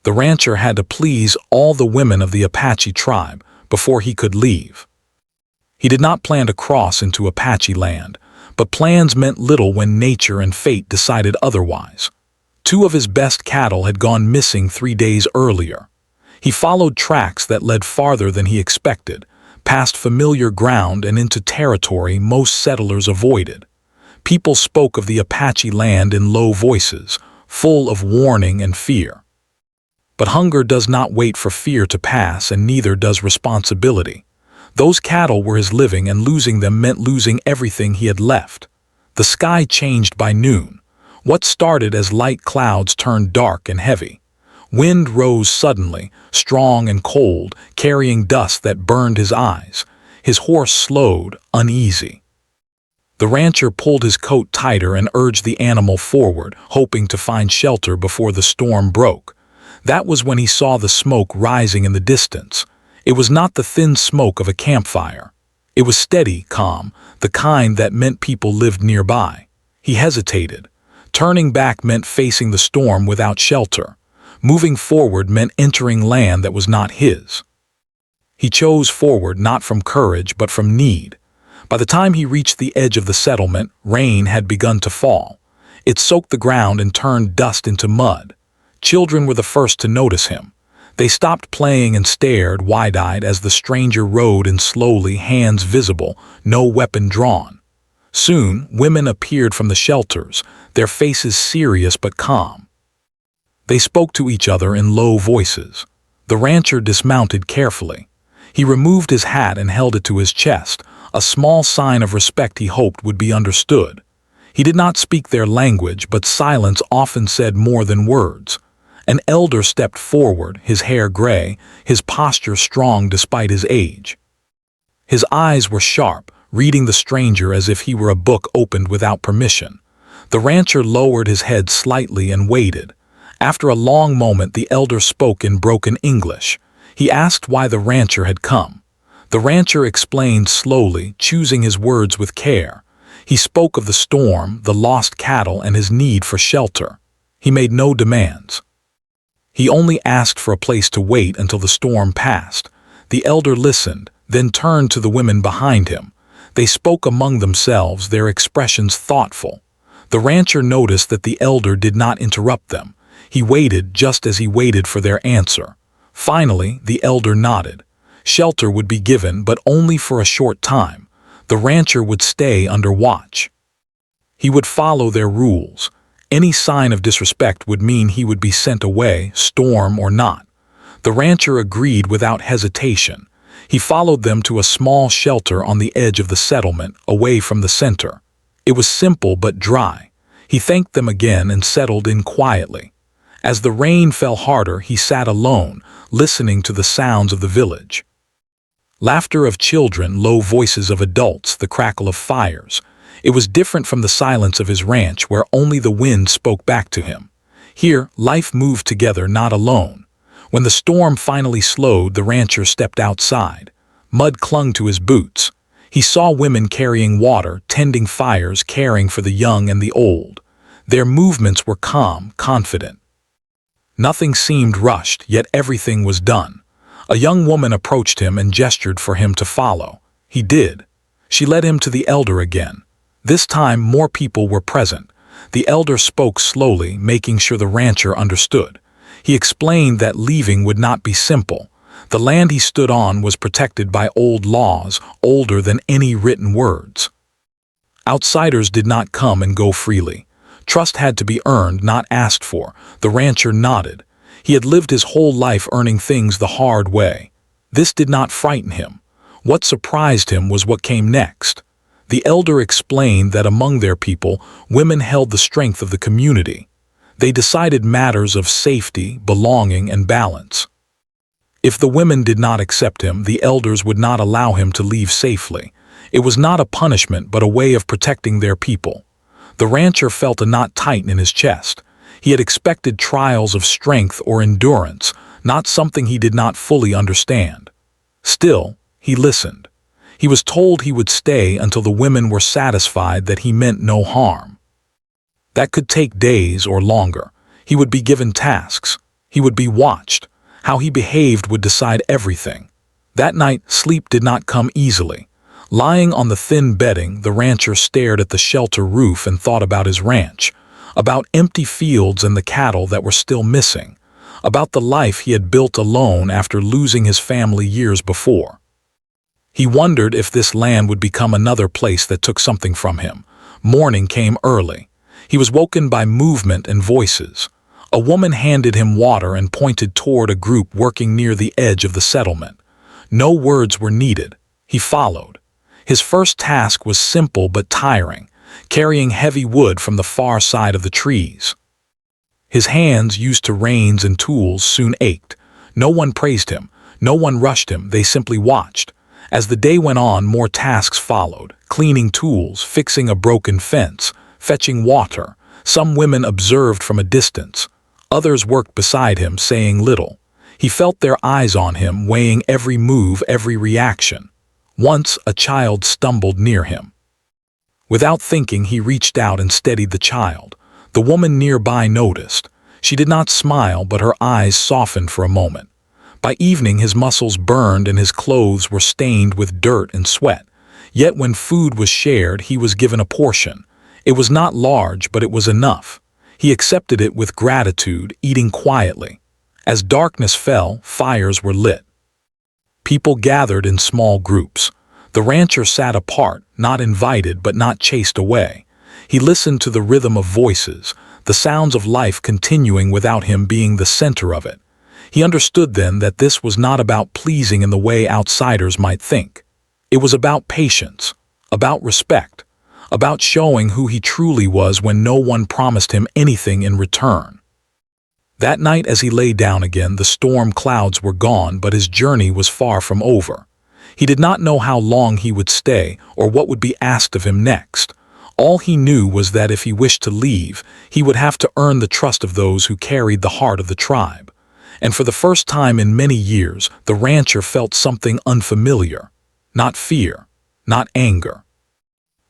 The rancher had to please all the women of the Apache tribe before he could leave. He did not plan to cross into Apache land, but plans meant little when nature and fate decided otherwise. 2 of his best cattle had gone missing 3 days earlier. He followed tracks that led farther than he expected, past familiar ground and into territory most settlers avoided. People spoke of the Apache land in low voices, full of warning and fear. But hunger does not wait for fear to pass, and neither does responsibility. Those cattle were his living, and losing them meant losing everything he had left. The sky changed by noon. What started as light clouds turned dark and heavy. Wind rose suddenly, strong and cold, carrying dust that burned his eyes. His horse slowed, uneasy. The rancher pulled his coat tighter and urged the animal forward, hoping to find shelter before the storm broke. That was when he saw the smoke rising in the distance. It was not the thin smoke of a campfire. It was steady, calm, the kind that meant people lived nearby. He hesitated. Turning back meant facing the storm without shelter. Moving forward meant entering land that was not his. He chose forward not from courage but from need. By the time he reached the edge of the settlement, rain had begun to fall. It soaked the ground and turned dust into mud. Children were the first to notice him. They stopped playing and stared wide-eyed as the stranger rode in slowly, hands visible, no weapon drawn. Soon, women appeared from the shelters, their faces serious but calm. They spoke to each other in low voices. The rancher dismounted carefully. He removed his hat and held it to his chest, a small sign of respect he hoped would be understood. He did not speak their language, but silence often said more than words. An elder stepped forward, his hair gray, his posture strong despite his age. His eyes were sharp, reading the stranger as if he were a book opened without permission. The rancher lowered his head slightly and waited. After a long moment, the elder spoke in broken English. He asked why the rancher had come. The rancher explained slowly, choosing his words with care. He spoke of the storm, the lost cattle, and his need for shelter. He made no demands. He only asked for a place to wait until the storm passed. The elder listened, then turned to the women behind him. They spoke among themselves, their expressions thoughtful. The rancher noticed that the elder did not interrupt them. He waited just as he waited for their answer. Finally, the elder nodded. Shelter would be given, but only for a short time. The rancher would stay under watch. He would follow their rules. Any sign of disrespect would mean he would be sent away, storm or not. The rancher agreed without hesitation. He followed them to a small shelter on the edge of the settlement, away from the center. It was simple but dry. He thanked them again and settled in quietly. As the rain fell harder, he sat alone, listening to the sounds of the village. Laughter of children, low voices of adults, the crackle of fires. It was different from the silence of his ranch, where only the wind spoke back to him. Here, life moved together, not alone. When the storm finally slowed, the rancher stepped outside. Mud clung to his boots. He saw women carrying water, tending fires, caring for the young and the old. Their movements were calm, confident. Nothing seemed rushed, yet everything was done. A young woman approached him and gestured for him to follow. He did. She led him to the elder again. This time, more people were present. The elder spoke slowly, making sure the rancher understood. He explained that leaving would not be simple. The land he stood on was protected by old laws, older than any written words. Outsiders did not come and go freely. Trust had to be earned, not asked for. The rancher nodded. He had lived his whole life earning things the hard way. This did not frighten him. What surprised him was what came next. The elder explained that among their people, women held the strength of the community. They decided matters of safety, belonging, and balance. If the women did not accept him, the elders would not allow him to leave safely. It was not a punishment, but a way of protecting their people. The rancher felt a knot tighten in his chest. He had expected trials of strength or endurance, not something he did not fully understand. Still, he listened. He was told he would stay until the women were satisfied that he meant no harm. That could take days or longer. He would be given tasks. He would be watched. How he behaved would decide everything. That night, sleep did not come easily. Lying on the thin bedding, the rancher stared at the shelter roof and thought about his ranch, about empty fields and the cattle that were still missing, about the life he had built alone after losing his family years before. He wondered if this land would become another place that took something from him. Morning came early. He was woken by movement and voices. A woman handed him water and pointed toward a group working near the edge of the settlement. No words were needed. He followed. His first task was simple but tiring, carrying heavy wood from the far side of the trees. His hands, used to reins and tools, soon ached. No one praised him. No one rushed him. They simply watched. As the day went on, more tasks followed: cleaning tools, fixing a broken fence, fetching water. Some women observed from a distance. Others worked beside him, saying little. He felt their eyes on him, weighing every move, every reaction. Once a child stumbled near him. Without thinking, he reached out and steadied the child. The woman nearby noticed. She did not smile, but her eyes softened for a moment. By evening, his muscles burned and his clothes were stained with dirt and sweat. Yet when food was shared, he was given a portion. It was not large, but it was enough. He accepted it with gratitude, eating quietly. As darkness fell, fires were lit. People gathered in small groups. The rancher sat apart, not invited but not chased away. He listened to the rhythm of voices, the sounds of life continuing without him being the center of it. He understood then that this was not about pleasing in the way outsiders might think. It was about patience, about respect, about showing who he truly was when no one promised him anything in return. That night, as he lay down again, the storm clouds were gone, but his journey was far from over. He did not know how long he would stay or what would be asked of him next. All he knew was that if he wished to leave, he would have to earn the trust of those who carried the heart of the tribe. And for the first time in many years, the rancher felt something unfamiliar. Not fear, not anger,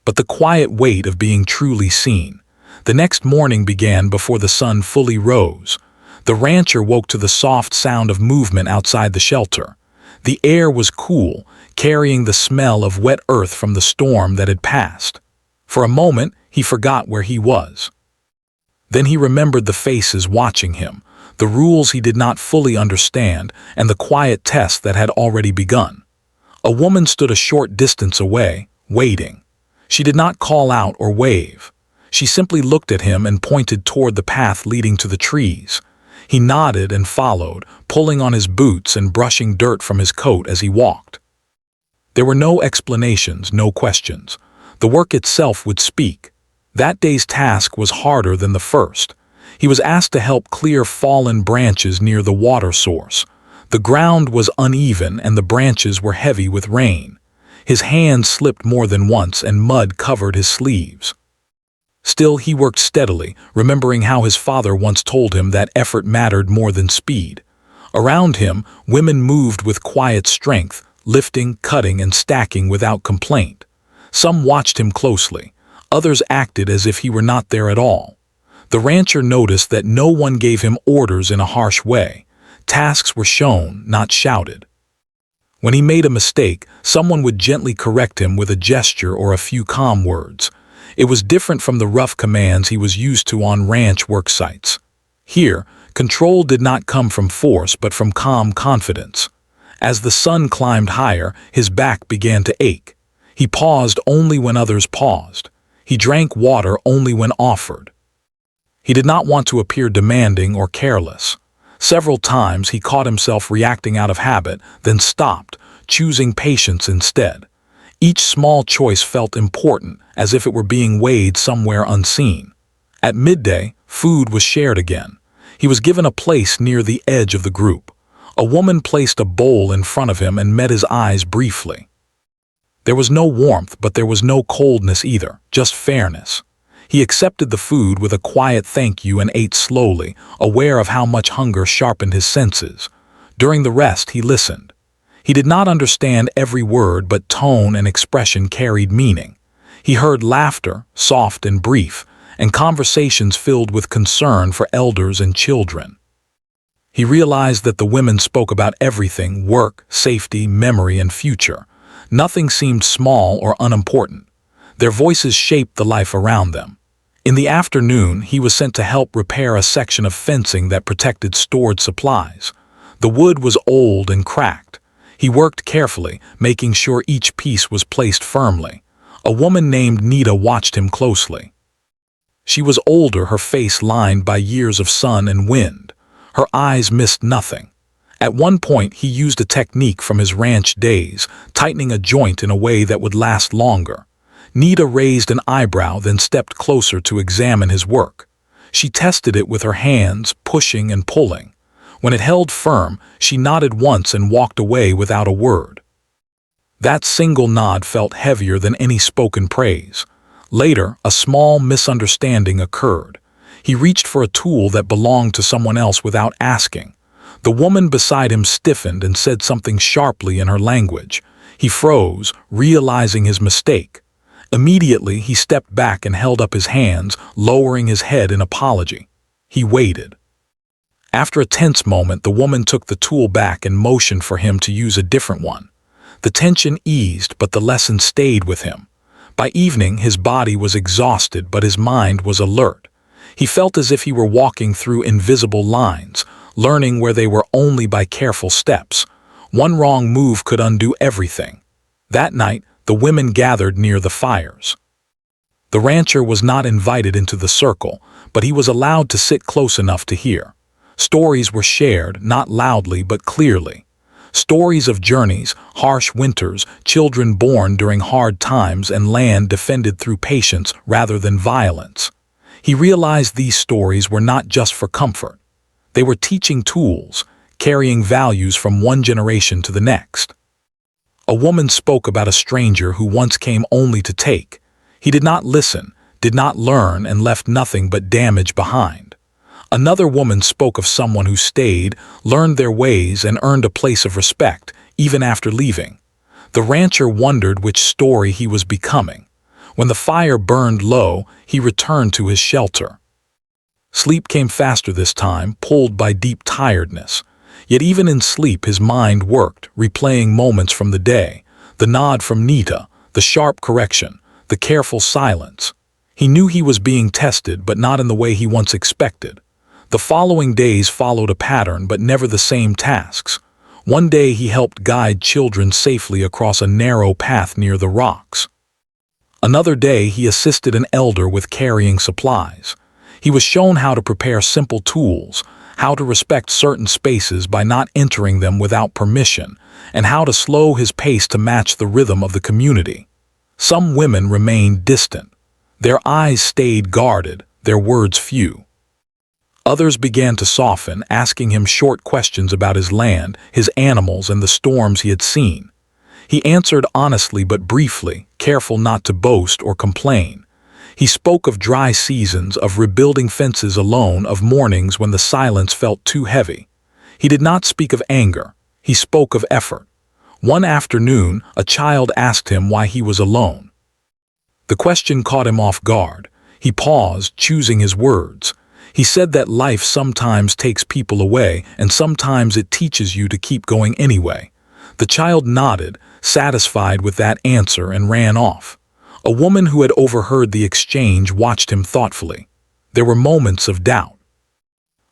but the quiet weight of being truly seen. The next morning began before the sun fully rose. The rancher woke to the soft sound of movement outside the shelter. The air was cool, carrying the smell of wet earth from the storm that had passed. For a moment, he forgot where he was. Then he remembered the faces watching him, the rules he did not fully understand, and the quiet test that had already begun. A woman stood a short distance away, waiting. She did not call out or wave. She simply looked at him and pointed toward the path leading to the trees. He nodded and followed, pulling on his boots and brushing dirt from his coat as he walked. There were no explanations, no questions. The work itself would speak. That day's task was harder than the first. He was asked to help clear fallen branches near the water source. The ground was uneven and the branches were heavy with rain. His hands slipped more than once and mud covered his sleeves. Still, he worked steadily, remembering how his father once told him that effort mattered more than speed. Around him, women moved with quiet strength, lifting, cutting, and stacking without complaint. Some watched him closely. Others acted as if he were not there at all. The rancher noticed that no one gave him orders in a harsh way. Tasks were shown, not shouted. When he made a mistake, someone would gently correct him with a gesture or a few calm words. It was different from the rough commands he was used to on ranch work sites. Here, control did not come from force but from calm confidence. As the sun climbed higher, his back began to ache. He paused only when others paused. He drank water only when offered. He did not want to appear demanding or careless. Several times he caught himself reacting out of habit, then stopped, choosing patience instead. Each small choice felt important, as if it were being weighed somewhere unseen. At midday, food was shared again. He was given a place near the edge of the group. A woman placed a bowl in front of him and met his eyes briefly. There was no warmth, but there was no coldness either, just fairness. He accepted the food with a quiet thank you and ate slowly, aware of how much hunger sharpened his senses. During the rest, he listened. He did not understand every word, but tone and expression carried meaning. He heard laughter, soft and brief, and conversations filled with concern for elders and children. He realized that the women spoke about everything: work, safety, memory, and future. Nothing seemed small or unimportant. Their voices shaped the life around them. In the afternoon, he was sent to help repair a section of fencing that protected stored supplies. The wood was old and cracked. He worked carefully, making sure each piece was placed firmly. A woman named Nita watched him closely. She was older, her face lined by years of sun and wind. Her eyes missed nothing. At one point, he used a technique from his ranch days, tightening a joint in a way that would last longer. Nita raised an eyebrow, then stepped closer to examine his work. She tested it with her hands, pushing and pulling. When it held firm, she nodded once and walked away without a word. That single nod felt heavier than any spoken praise. Later, a small misunderstanding occurred. He reached for a tool that belonged to someone else without asking. The woman beside him stiffened and said something sharply in her language. He froze, realizing his mistake. Immediately, he stepped back and held up his hands, lowering his head in apology. He waited. After a tense moment, the woman took the tool back and motioned for him to use a different one. The tension eased, but the lesson stayed with him. By evening, his body was exhausted, but his mind was alert. He felt as if he were walking through invisible lines, learning where they were only by careful steps. One wrong move could undo everything. That night, the women gathered near the fires. The rancher was not invited into the circle, but he was allowed to sit close enough to hear. Stories were shared, not loudly but clearly. Stories of journeys, harsh winters, children born during hard times, and land defended through patience rather than violence. He realized these stories were not just for comfort. They were teaching tools, carrying values from one generation to the next. A woman spoke about a stranger who once came only to take. He did not listen, did not learn, and left nothing but damage behind. Another woman spoke of someone who stayed, learned their ways, and earned a place of respect, even after leaving. The rancher wondered which story he was becoming. When the fire burned low, he returned to his shelter. Sleep came faster this time, pulled by deep tiredness. Yet even in sleep his mind worked, replaying moments from the day, the nod from Nita, the sharp correction, the careful silence. He knew he was being tested, but not in the way he once expected. The following days followed a pattern, but never the same tasks. One day he helped guide children safely across a narrow path near the rocks. Another day he assisted an elder with carrying supplies. He was shown how to prepare simple tools, how to respect certain spaces by not entering them without permission, and how to slow his pace to match the rhythm of the community. Some women remained distant. Their eyes stayed guarded, their words few. Others began to soften, asking him short questions about his land, his animals, and the storms he had seen. He answered honestly but briefly, careful not to boast or complain. He spoke of dry seasons, of rebuilding fences alone, of mornings when the silence felt too heavy. He did not speak of anger. He spoke of effort. One afternoon, a child asked him why he was alone. The question caught him off guard. He paused, choosing his words. He said that life sometimes takes people away, and sometimes it teaches you to keep going anyway. The child nodded, satisfied with that answer, and ran off. A woman who had overheard the exchange watched him thoughtfully. There were moments of doubt.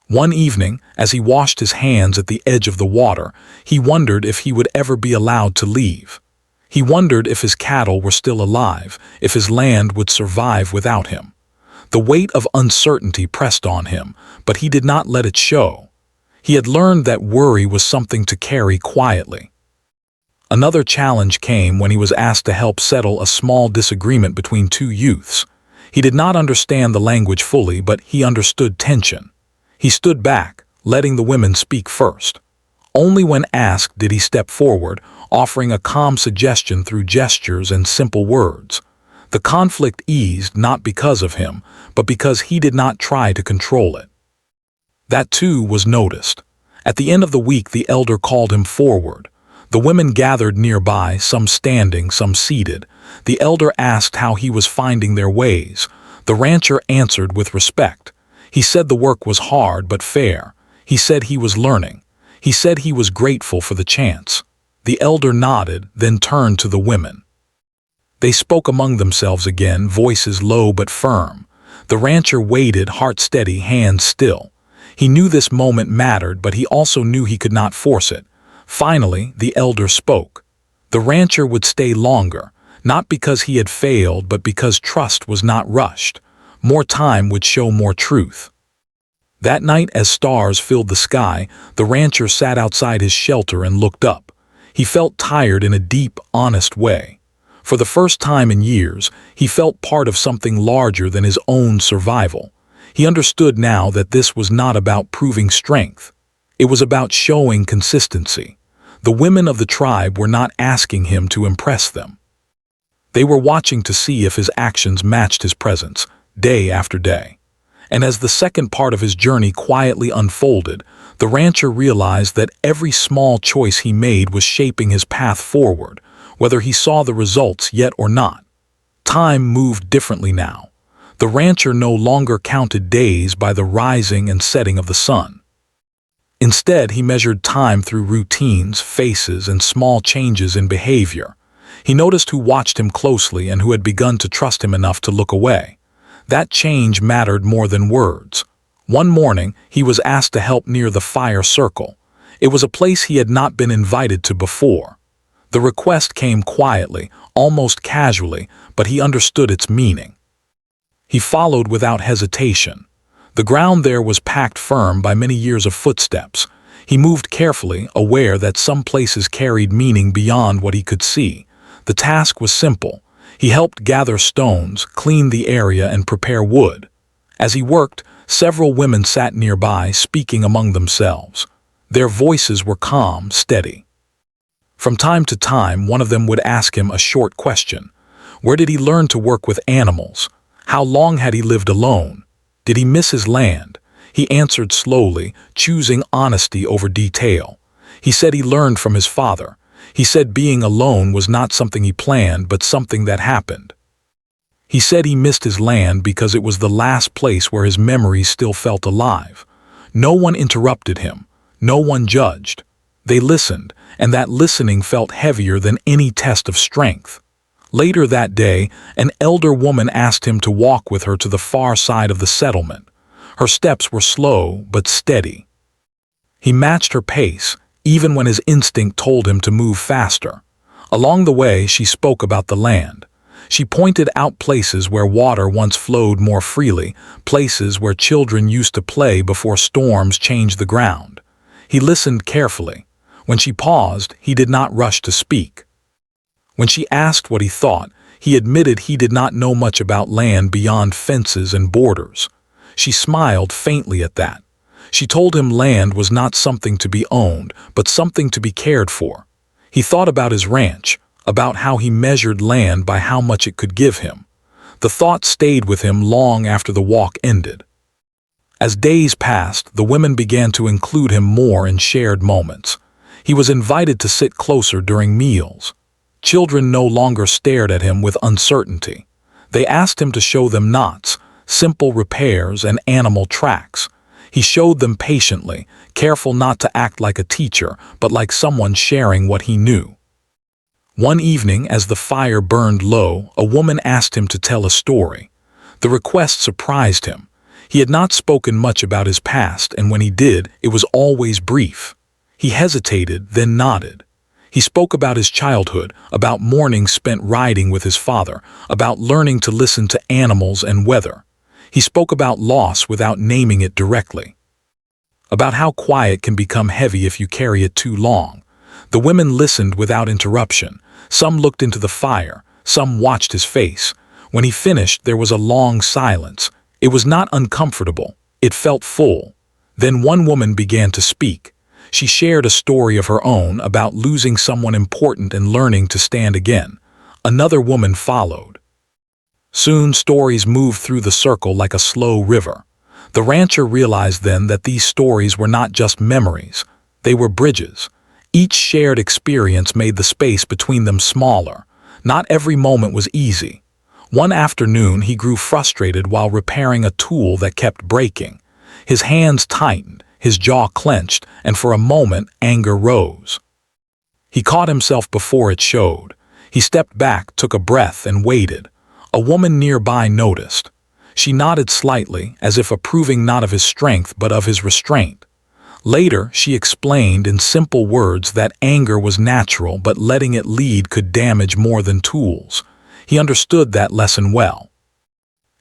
One evening, as he washed his hands at the edge of the water, he wondered if he would ever be allowed to leave. He wondered if his cattle were still alive, if his land would survive without him. The weight of uncertainty pressed on him, but he did not let it show. He had learned that worry was something to carry quietly. Another challenge came when he was asked to help settle a small disagreement between two youths. He did not understand the language fully, but he understood tension. He stood back, letting the women speak first. Only when asked did he step forward, offering a calm suggestion through gestures and simple words. The conflict eased not because of him, but because he did not try to control it. That too was noticed. At the end of the week, the elder called him forward. The women gathered nearby, some standing, some seated. The elder asked how he was finding their ways. The rancher answered with respect. He said the work was hard but fair. He said he was learning. He said he was grateful for the chance. The elder nodded, then turned to the women. They spoke among themselves again, voices low but firm. The rancher waited, heart steady, hands still. He knew this moment mattered, but he also knew he could not force it. Finally, the elder spoke. The rancher would stay longer, not because he had failed, but because trust was not rushed. More time would show more truth. That night, as stars filled the sky, the rancher sat outside his shelter and looked up. He felt tired in a deep, honest way. For the first time in years, he felt part of something larger than his own survival. He understood now that this was not about proving strength. It was about showing consistency. The women of the tribe were not asking him to impress them. They were watching to see if his actions matched his presence, day after day. And as the second part of his journey quietly unfolded, the rancher realized that every small choice he made was shaping his path forward, whether he saw the results yet or not. Time moved differently now. The rancher no longer counted days by the rising and setting of the sun. Instead, he measured time through routines, faces, and small changes in behavior. He noticed who watched him closely and who had begun to trust him enough to look away. That change mattered more than words. One morning, he was asked to help near the fire circle. It was a place he had not been invited to before. The request came quietly, almost casually, but he understood its meaning. He followed without hesitation. The ground there was packed firm by many years of footsteps. He moved carefully, aware that some places carried meaning beyond what he could see. The task was simple. He helped gather stones, clean the area, and prepare wood. As he worked, several women sat nearby, speaking among themselves. Their voices were calm, steady. From time to time, one of them would ask him a short question. Where did he learn to work with animals? How long had he lived alone? Did he miss his land? He answered slowly, choosing honesty over detail. He said he learned from his father. He said being alone was not something he planned, but something that happened. He said he missed his land because it was the last place where his memories still felt alive. No one interrupted him. No one judged. They listened, and that listening felt heavier than any test of strength. Later that day, an elder woman asked him to walk with her to the far side of the settlement. Her steps were slow but steady. He matched her pace, even when his instinct told him to move faster. Along the way, she spoke about the land. She pointed out places where water once flowed more freely, places where children used to play before storms changed the ground. He listened carefully. When she paused, he did not rush to speak. When she asked what he thought, he admitted he did not know much about land beyond fences and borders. She smiled faintly at that. She told him land was not something to be owned, but something to be cared for. He thought about his ranch, about how he measured land by how much it could give him. The thought stayed with him long after the walk ended. As days passed, the women began to include him more in shared moments. He was invited to sit closer during meals. Children no longer stared at him with uncertainty. They asked him to show them knots, simple repairs, and animal tracks. He showed them patiently, careful not to act like a teacher, but like someone sharing what he knew. One evening, as the fire burned low, a woman asked him to tell a story. The request surprised him. He had not spoken much about his past, and when he did, it was always brief. He hesitated, then nodded. He spoke about his childhood, about mornings spent riding with his father, about learning to listen to animals and weather. He spoke about loss without naming it directly, about how quiet can become heavy if you carry it too long. The women listened without interruption. Some looked into the fire, some watched his face. When he finished, there was a long silence. It was not uncomfortable. It felt full. Then one woman began to speak. She shared a story of her own about losing someone important and learning to stand again. Another woman followed. Soon stories moved through the circle like a slow river. The rancher realized then that these stories were not just memories. They were bridges. Each shared experience made the space between them smaller. Not every moment was easy. One afternoon, he grew frustrated while repairing a tool that kept breaking. His hands tightened, his jaw clenched, and for a moment anger rose. He caught himself before it showed. He stepped back, took a breath, and waited. A woman nearby noticed. She nodded slightly, as if approving not of his strength but of his restraint. Later, she explained in simple words that anger was natural, but letting it lead could damage more than tools. He understood that lesson well.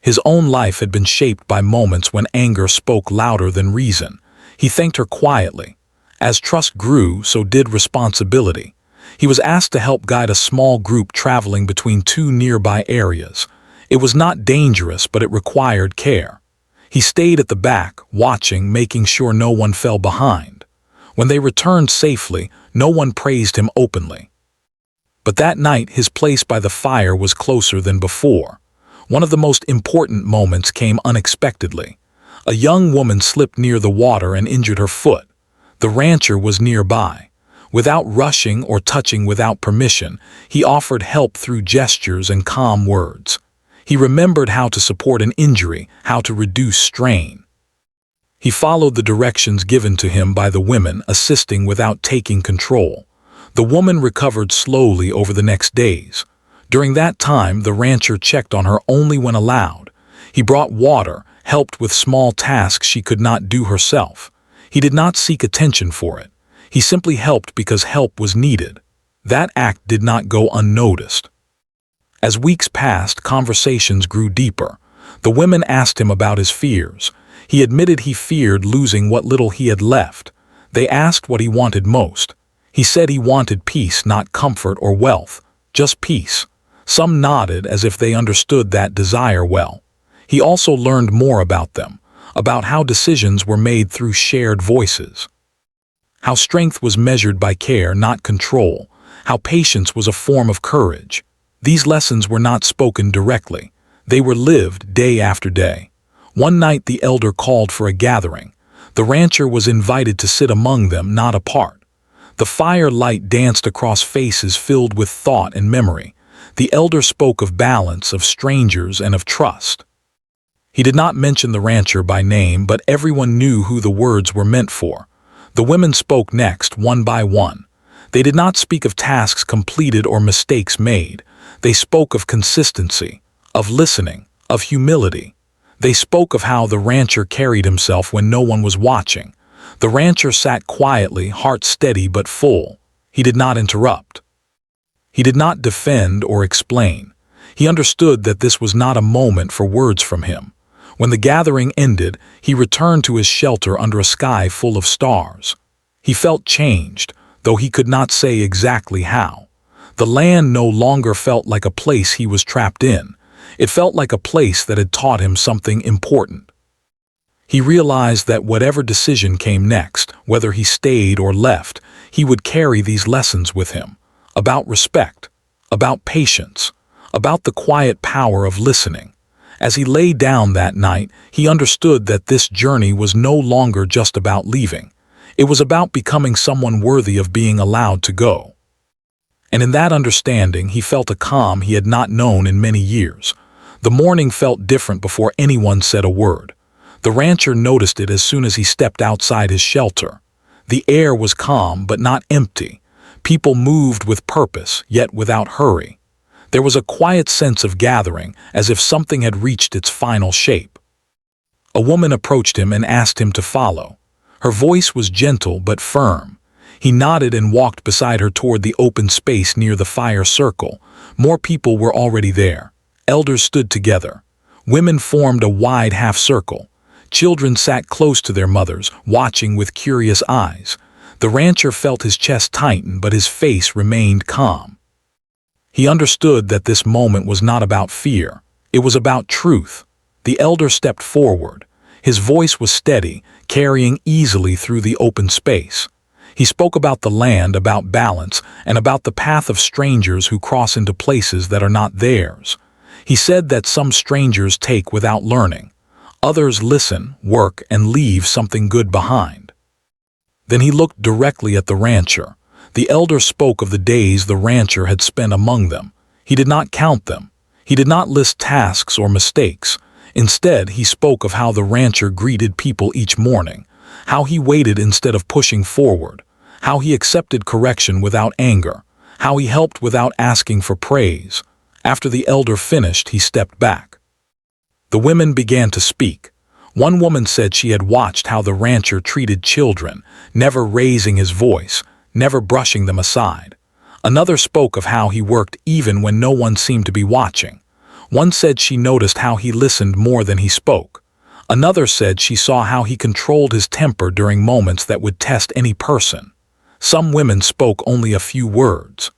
His own life had been shaped by moments when anger spoke louder than reason. He thanked her quietly. As trust grew, so did responsibility. He was asked to help guide a small group traveling between two nearby areas. It was not dangerous, but it required care. He stayed at the back, watching, making sure no one fell behind. When they returned safely, no one praised him openly. But that night, his place by the fire was closer than before. One of the most important moments came unexpectedly. A young woman slipped near the water and injured her foot. The rancher was nearby. Without rushing or touching without permission, he offered help through gestures and calm words. He remembered how to support an injury, how to reduce strain. He followed the directions given to him by the women, assisting without taking control. The woman recovered slowly over the next days. During that time, the rancher checked on her only when allowed. He brought water, helped with small tasks she could not do herself. He did not seek attention for it. He simply helped because help was needed. That act did not go unnoticed. As weeks passed, conversations grew deeper. The women asked him about his fears. He admitted he feared losing what little he had left. They asked what he wanted most. He said he wanted peace, not comfort or wealth, just peace. Some nodded as if they understood that desire well. He also learned more about them, about how decisions were made through shared voices. How strength was measured by care, not control. How patience was a form of courage. These lessons were not spoken directly. They were lived day after day. One night the elder called for a gathering. The rancher was invited to sit among them, not apart. The fire light danced across faces filled with thought and memory. The elder spoke of balance, of strangers, and of trust. He did not mention the rancher by name, but everyone knew who the words were meant for. The women spoke next, one by one. They did not speak of tasks completed or mistakes made. They spoke of consistency, of listening, of humility. They spoke of how the rancher carried himself when no one was watching. The rancher sat quietly, heart steady but full. He did not interrupt. He did not defend or explain. He understood that this was not a moment for words from him. When the gathering ended, he returned to his shelter under a sky full of stars. He felt changed, though he could not say exactly how. The land no longer felt like a place he was trapped in. It felt like a place that had taught him something important. He realized that whatever decision came next, whether he stayed or left, he would carry these lessons with him. About respect, about patience, about the quiet power of listening. As he lay down that night, he understood that this journey was no longer just about leaving. It was about becoming someone worthy of being allowed to go. And in that understanding, he felt a calm he had not known in many years. The morning felt different before anyone said a word. The rancher noticed it as soon as he stepped outside his shelter. The air was calm but not empty. People moved with purpose, yet without hurry. There was a quiet sense of gathering, as if something had reached its final shape. A woman approached him and asked him to follow. Her voice was gentle but firm. He nodded and walked beside her toward the open space near the fire circle. More people were already there. Elders stood together. Women formed a wide half-circle. Children sat close to their mothers, watching with curious eyes. The rancher felt his chest tighten, but his face remained calm. He understood that this moment was not about fear. It was about truth. The elder stepped forward. His voice was steady, carrying easily through the open space. He spoke about the land, about balance, and about the path of strangers who cross into places that are not theirs. He said that some strangers take without learning. Others listen, work, and leave something good behind. Then he looked directly at the rancher. The elder spoke of the days the rancher had spent among them. He did not count them. He did not list tasks or mistakes. Instead, he spoke of how the rancher greeted people each morning, how he waited instead of pushing forward, how he accepted correction without anger, how he helped without asking for praise. After the elder finished, he stepped back. The women began to speak. One woman said she had watched how the rancher treated children, never raising his voice, never brushing them aside. Another spoke of how he worked even when no one seemed to be watching. One said she noticed how he listened more than he spoke. Another said she saw how he controlled his temper during moments that would test any person. Some women spoke only a few words.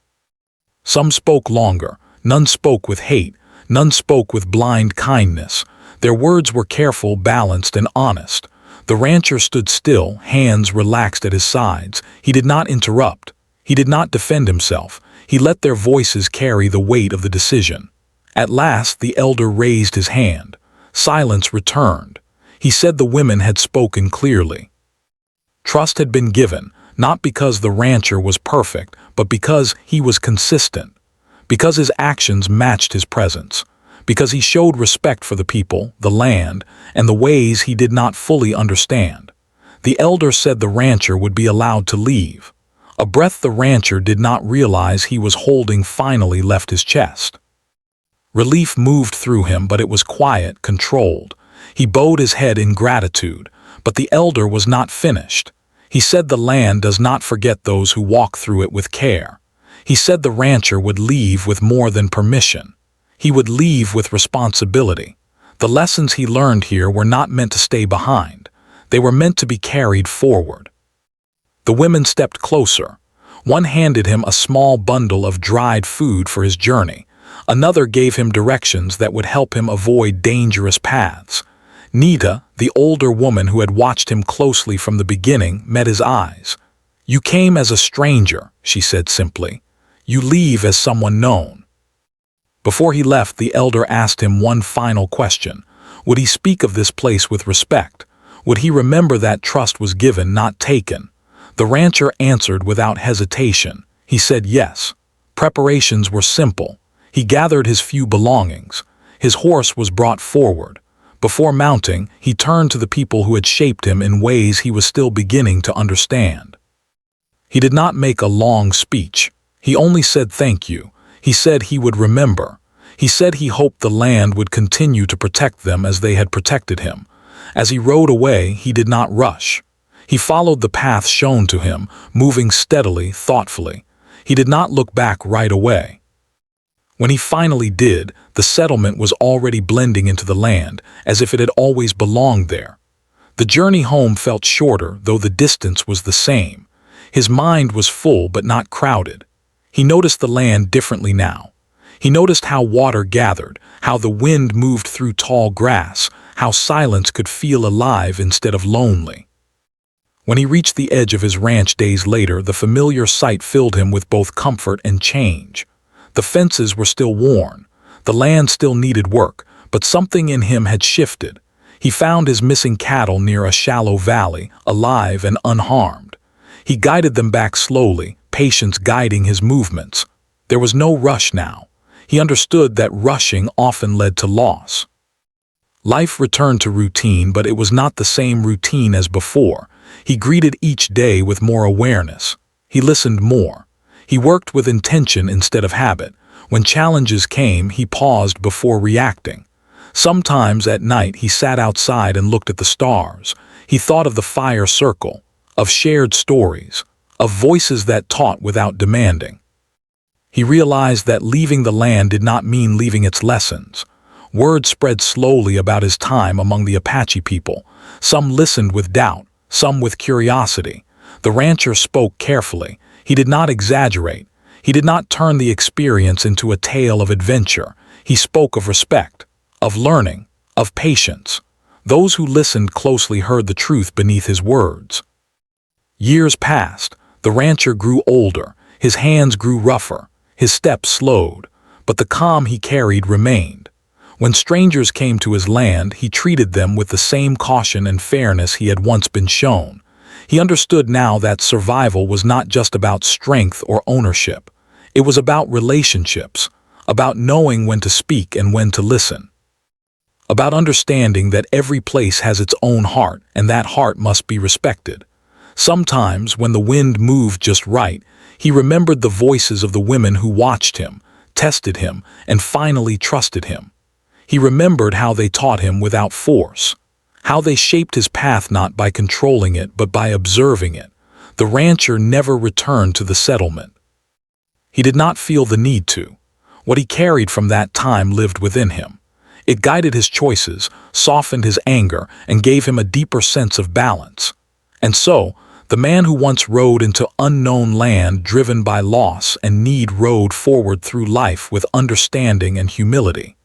Some spoke longer. None spoke with hate. None spoke with blind kindness. Their words were careful, balanced, and honest. The rancher stood still, hands relaxed at his sides. He did not interrupt. He did not defend himself. He let their voices carry the weight of the decision. At last, the elder raised his hand. Silence returned. He said the women had spoken clearly. Trust had been given, not because the rancher was perfect, but because he was consistent, because his actions matched his presence, because he showed respect for the people, the land, and the ways he did not fully understand. The elder said the rancher would be allowed to leave. A breath the rancher did not realize he was holding finally left his chest. Relief moved through him, but it was quiet, controlled. He bowed his head in gratitude, but the elder was not finished. He said the land does not forget those who walk through it with care. He said the rancher would leave with more than permission. He would leave with responsibility. The lessons he learned here were not meant to stay behind. They were meant to be carried forward. The women stepped closer. One handed him a small bundle of dried food for his journey. Another gave him directions that would help him avoid dangerous paths. Nita, the older woman who had watched him closely from the beginning, met his eyes. "You came as a stranger," she said simply. "You leave as someone known." Before he left, the elder asked him one final question. Would he speak of this place with respect? Would he remember that trust was given, not taken? The rancher answered without hesitation. He said yes. Preparations were simple. He gathered his few belongings. His horse was brought forward. Before mounting, he turned to the people who had shaped him in ways he was still beginning to understand. He did not make a long speech. He only said thank you. He said he would remember. He said he hoped the land would continue to protect them as they had protected him. As he rode away, he did not rush. He followed the path shown to him, moving steadily, thoughtfully. He did not look back right away. When he finally did, the settlement was already blending into the land, as if it had always belonged there. The journey home felt shorter, though the distance was the same. His mind was full but not crowded. He noticed the land differently now. He noticed how water gathered, how the wind moved through tall grass, how silence could feel alive instead of lonely. When he reached the edge of his ranch days later, the familiar sight filled him with both comfort and change. The fences were still worn. The land still needed work, but something in him had shifted. He found his missing cattle near a shallow valley, alive and unharmed. He guided them back slowly, patience guiding his movements. There was no rush now. He understood that rushing often led to loss. Life returned to routine, but it was not the same routine as before. He greeted each day with more awareness. He listened more. He worked with intention instead of habit. When challenges came, he paused before reacting. Sometimes at night he sat outside and looked at the stars. He thought of the fire circle, of shared stories, of voices that taught without demanding. He realized that leaving the land did not mean leaving its lessons. Word spread slowly about his time among the Apache people. Some listened with doubt, some with curiosity. The rancher spoke carefully. He did not exaggerate. He did not turn the experience into a tale of adventure. He spoke of respect, of learning, of patience. Those who listened closely heard the truth beneath his words. Years passed. The rancher grew older. His hands grew rougher. His steps slowed. But the calm he carried remained. When strangers came to his land, he treated them with the same caution and fairness he had once been shown. He understood now that survival was not just about strength or ownership. It was about relationships, about knowing when to speak and when to listen. about understanding that every place has its own heart and that heart must be respected. Sometimes, when the wind moved just right, he remembered the voices of the women who watched him, tested him, and finally trusted him. He remembered how they taught him without force, how they shaped his path not by controlling it but by observing it. The rancher never returned to the settlement. He did not feel the need to. What he carried from that time lived within him. It guided his choices, softened his anger, and gave him a deeper sense of balance. And so, the man who once rode into unknown land driven by loss and need rode forward through life with understanding and humility.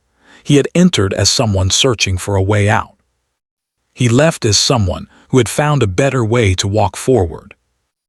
He had entered as someone searching for a way out. He left as someone who had found a better way to walk forward.